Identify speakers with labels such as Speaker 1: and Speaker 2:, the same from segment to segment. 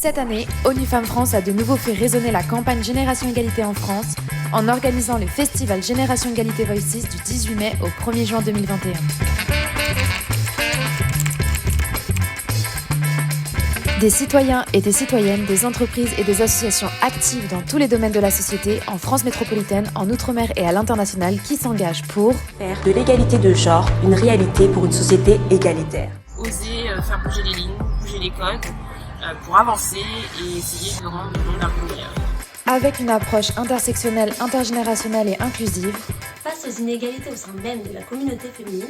Speaker 1: Cette année, ONU Femmes France a de nouveau fait résonner la campagne Génération Égalité en France en organisant le festival Génération Égalité Voices du 18 mai au 1er juin 2021. Des citoyens et des citoyennes, des entreprises et des associations actives dans tous les domaines de la société, en France métropolitaine, en Outre-mer et à l'international, qui s'engagent pour
Speaker 2: faire de l'égalité de genre une réalité pour une société égalitaire.
Speaker 3: Oser faire bouger les lignes, bouger les codes, pour avancer et essayer de rendre le monde un peu meilleur.
Speaker 1: Avec une approche intersectionnelle, intergénérationnelle et inclusive.
Speaker 4: Face aux inégalités au sein même de la communauté féminine,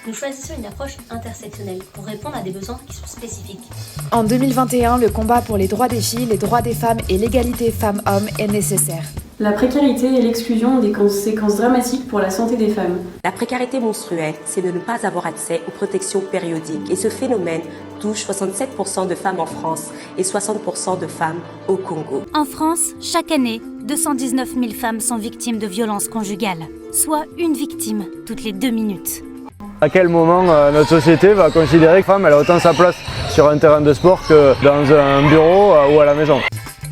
Speaker 4: nous choisissons une approche intersectionnelle pour répondre à des besoins qui sont spécifiques.
Speaker 1: En 2021, le combat pour les droits des filles, les droits des femmes et l'égalité femmes-hommes est nécessaire.
Speaker 5: La précarité et l'exclusion ont des conséquences dramatiques pour la santé des femmes.
Speaker 2: La précarité menstruelle, c'est de ne pas avoir accès aux protections périodiques. Et ce phénomène touche 67% de femmes en France et 60% de femmes au Congo.
Speaker 6: En France, chaque année, 219 000 femmes sont victimes de violences conjugales, soit une victime toutes les 2 minutes.
Speaker 7: À quel moment notre société va considérer que la femme elle a autant sa place sur un terrain de sport que dans un bureau ou à la maison?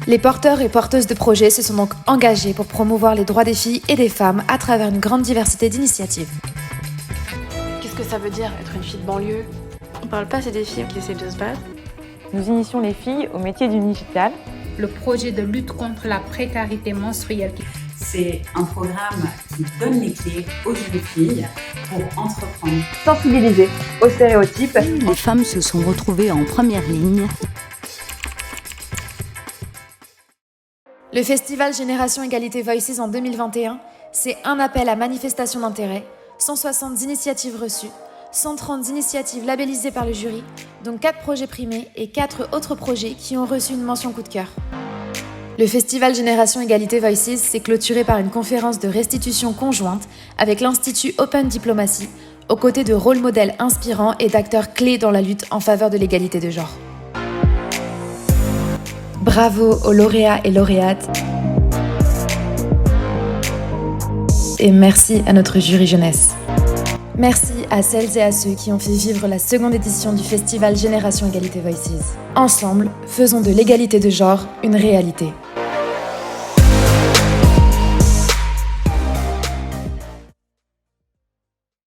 Speaker 1: Les porteurs et porteuses de projets se sont donc engagés pour promouvoir les droits des filles et des femmes à travers une grande diversité d'initiatives.
Speaker 8: Qu'est-ce que ça veut dire être une fille de banlieue? On parle pas assez des filles qui essaient de se battre.
Speaker 9: Nous initions les filles au métier du digital.
Speaker 10: Le projet de lutte contre la précarité menstruelle.
Speaker 11: C'est un programme qui donne les clés aux jeunes filles pour entreprendre.
Speaker 9: Sensibiliser aux stéréotypes.
Speaker 6: Les femmes se sont retrouvées en première ligne.
Speaker 1: Le festival Génération Égalité Voices en 2021, c'est un appel à manifestation d'intérêt, 160 initiatives reçues, 130 initiatives labellisées par le jury, dont 4 projets primés et 4 autres projets qui ont reçu une mention coup de cœur. Le festival Génération Égalité Voices s'est clôturé par une conférence de restitution conjointe avec l'Institut Open Diplomacy, aux côtés de rôles modèles inspirants et d'acteurs clés dans la lutte en faveur de l'égalité de genre. Bravo aux lauréats et lauréates. Et merci à notre jury jeunesse. Merci à celles et à ceux qui ont fait vivre la seconde édition du festival Génération Égalité Voices. Ensemble, faisons de l'égalité de genre une réalité.